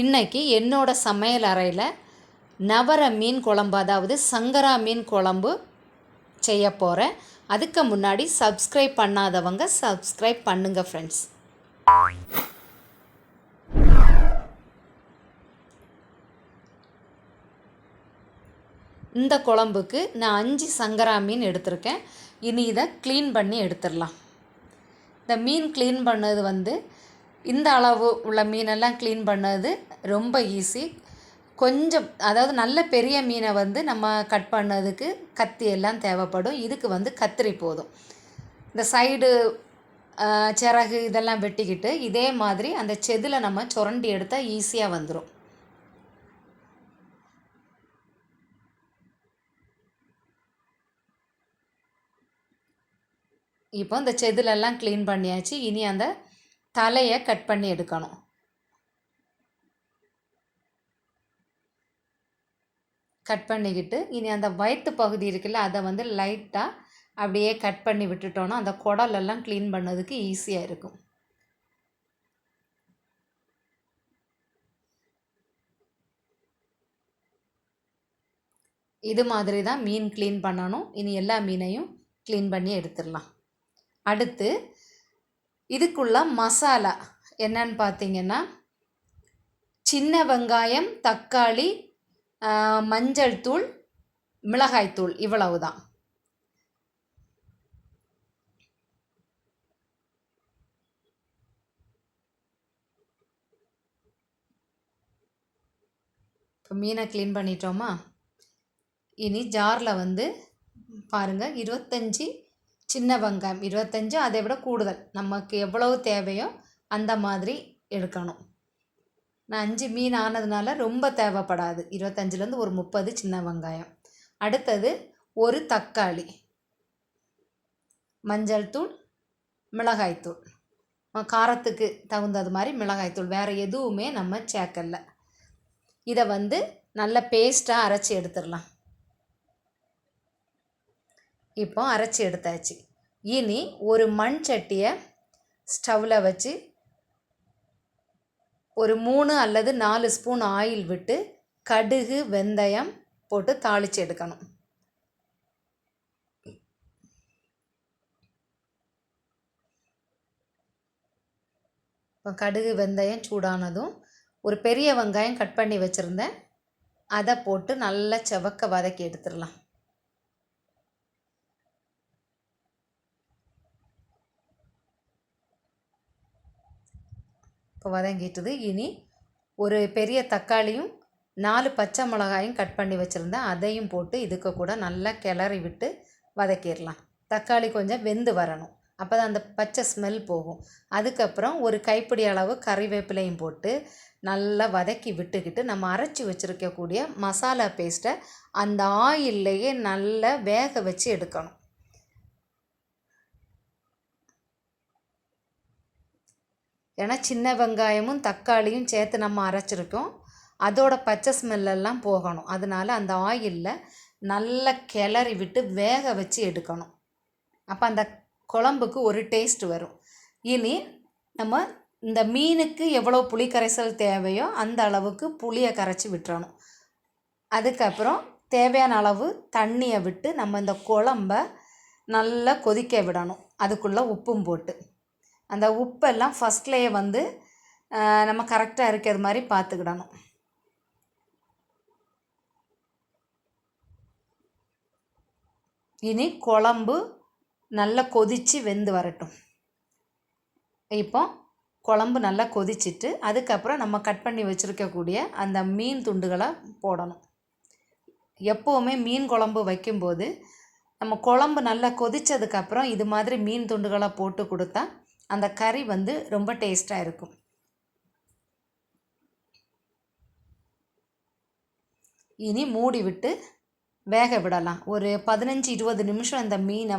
இன்றைக்கி என்னோடய சமையல் அறையில் நவர மீன் குழம்பு, அதாவது சங்கரா மீன் குழம்பு செய்ய போகிறேன். அதுக்கு முன்னாடி சப்ஸ்கிரைப் பண்ணாதவங்க சப்ஸ்கிரைப் பண்ணுங்கள் ஃப்ரெண்ட்ஸ். இந்த குழம்புக்கு நான் 5 சங்கரா மீன் எடுத்திருக்கேன். இனி இதை க்ளீன் பண்ணி எடுத்துடலாம். இந்த மீன் க்ளீன் பண்ணது இந்த அளவு உள்ள மீனெல்லாம் க்ளீன் பண்ணது ரொம்ப ஈஸி. கொஞ்சம், அதாவது நல்ல பெரிய மீனை நம்ம கட் பண்ணதுக்கு கத்தி எல்லாம் தேவைப்படும். இதுக்கு கத்திரி போதும். இந்த சைடு சிறகு இதெல்லாம் வெட்டிக்கிட்டு இதே மாதிரி அந்த செதில் நம்ம சுரண்டி எடுத்தால் ஈஸியாக வந்துடும். இப்போ இந்த செதிலெல்லாம் க்ளீன் பண்ணியாச்சு. இனி அந்த தலையை கட் பண்ணி எடுக்கணும். கட் பண்ணிக்கிட்டு இனி அந்த வயிற்று பகுதி இருக்குல்ல, அதை லைட்டாக அப்படியே கட் பண்ணி விட்டுட்டோன்னா அந்த குடலெல்லாம் க்ளீன் பண்ணதுக்கு ஈஸியாக இருக்கும். இது மாதிரி தான் மீன் க்ளீன் பண்ணணும். இனி எல்லா மீனையும் க்ளீன் பண்ணி எடுத்துடலாம். அடுத்து இதுக்குள்ள மசாலா என்னன்னு பார்த்தீங்கன்னா, சின்ன வெங்காயம், தக்காளி, மஞ்சள் தூள், மிளகாய் தூள், இவ்வளவு தான். இப்போ மீனை க்ளீன் பண்ணிட்டோமா? இனி ஜாரில் பாருங்கள், 25 சின்ன வெங்காயம், 25 அதை விட கூடுதல் நமக்கு எவ்வளவு தேவையோ அந்த மாதிரி எடுக்கணும். நான் 5 மீன் ஆனதுனால ரொம்ப தேவைப்படாது. 25லேருந்து ஒரு 30 சின்ன வெங்காயம். அடுத்தது ஒரு தக்காளி, மஞ்சள் தூள், மிளகாய்த்தூள், காரத்துக்கு தகுந்தது மாதிரி மிளகாய்த்தூள், வேறு எதுவுமே நம்ம சேர்க்கல. இதை நல்ல பேஸ்ட்டாக அரைச்சி எடுத்துடலாம். இப்போ அரைச்சி எடுத்தாச்சு. இனி ஒரு மண் சட்டியை ஸ்டவ்வில் வச்சு ஒரு 3 அல்லது 4 ஸ்பூன் ஆயில் விட்டு கடுகு, வெந்தயம் போட்டு தாளித்து எடுக்கணும். இப்போ கடுகு, வெந்தயம் சூடானதும் ஒரு பெரிய வெங்காயம் கட் பண்ணி வச்சுருந்தேன், அதை போட்டு நல்லா செவக்க வதக்கி எடுத்துடலாம். இப்போ வதங்கிட்டுது. இனி ஒரு பெரிய தக்காளியும் 4 பச்சை மிளகாயும் கட் பண்ணி வச்சுருந்தேன், அதையும் போட்டு இதுக்கு கூட நல்லா கிளறி விட்டு வதக்கிடலாம். தக்காளி கொஞ்சம் வெந்து வரணும், அப்போ தான் அந்த பச்சை ஸ்மெல் போகும். அதுக்கப்புறம் ஒரு கைப்பிடி அளவு கறிவேப்பிலையும் போட்டு நல்லா வதக்கி விட்டுக்கிட்டு நம்ம அரைச்சி வச்சுருக்கக்கூடிய மசாலா பேஸ்ட்டை அந்த ஆயில்லையே நல்லா வேக வச்சு எடுக்கணும். ஏன்னா சின்ன வெங்காயமும் தக்காளியும் சேர்த்து நம்ம அரைச்சிருக்கோம், அதோட பச்சை ஸ்மெல்லெல்லாம் போகணும். அதனால் அந்த ஆயிலில் நல்லா கிளறி விட்டு வேக வச்சு எடுக்கணும். அப்போ அந்த குழம்புக்கு ஒரு டேஸ்ட் வரும். இனி நம்ம இந்த மீனுக்கு எவ்வளோ புளி கரைசல் தேவையோ அந்த அளவுக்கு புளியை கரைச்சி விட்டுறணும். அதுக்கப்புறம் தேவையான அளவு தண்ணியை விட்டு நம்ம இந்த குழம்ப நல்லா கொதிக்க விடணும். அதுக்குள்ளே உப்பும் போட்டு அந்த உப்பெல்லாம் ஃபஸ்ட்லேயே நம்ம கரெக்டாக இருக்கிறது மாதிரி பார்த்துக்கிடணும். இனி குழம்பு நல்லா கொதித்து வெந்து வரட்டும். இப்போ குழம்பு நல்லா கொதிச்சிட்டு அதுக்கப்புறம் நம்ம கட் பண்ணி வச்சுருக்கக்கூடிய அந்த மீன் துண்டுகளை போடணும். எப்போவுமே மீன் குழம்பு வைக்கும்போது நம்ம குழம்பு நல்லா கொதித்ததுக்கப்புறம் இது மாதிரி மீன் துண்டுகளை போட்டு கொடுத்தா அந்த கறி ரொம்ப டேஸ்ட்டாக இருக்கும். இனி மூடி விட்டு வேக விடலாம். ஒரு 15-20 நிமிஷம் இந்த மீனை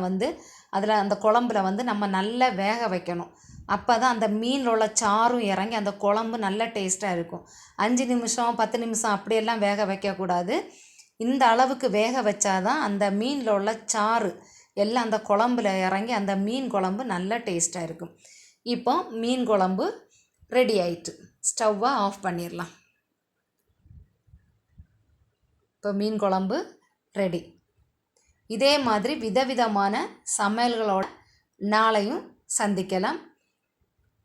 அதில் அந்த குழம்புல நம்ம நல்லா வேக வைக்கணும். அப்போ தான் அந்த மீனில் உள்ள சாறும் இறங்கி அந்த குழம்பு நல்ல டேஸ்ட்டாக இருக்கும். 5 நிமிஷம் 10 நிமிஷம் அப்படியெல்லாம் வேக வைக்கக்கூடாது. இந்த அளவுக்கு வேக வச்சாதான் அந்த மீனில் உள்ள சாறு எல்லாம் அந்த குழம்புல இறங்கி அந்த மீன் குழம்பு நல்ல டேஸ்ட்டாக இருக்கும். இப்போ மீன் குழம்பு ரெடி ஆயிட்டு ஸ்டவ்வை ஆஃப் பண்ணிடலாம். இப்போ மீன் குழம்பு ரெடி. இதே மாதிரி விதவிதமான சமையல்களோட நாளையும் சந்திக்கலாம்.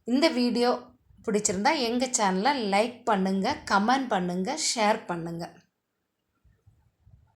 இந்த வீடியோ பிடிச்சிருந்தா எங்கள் சேனலை லைக் பண்ணுங்கள், கமெண்ட் பண்ணுங்கள், ஷேர் பண்ணுங்கள்.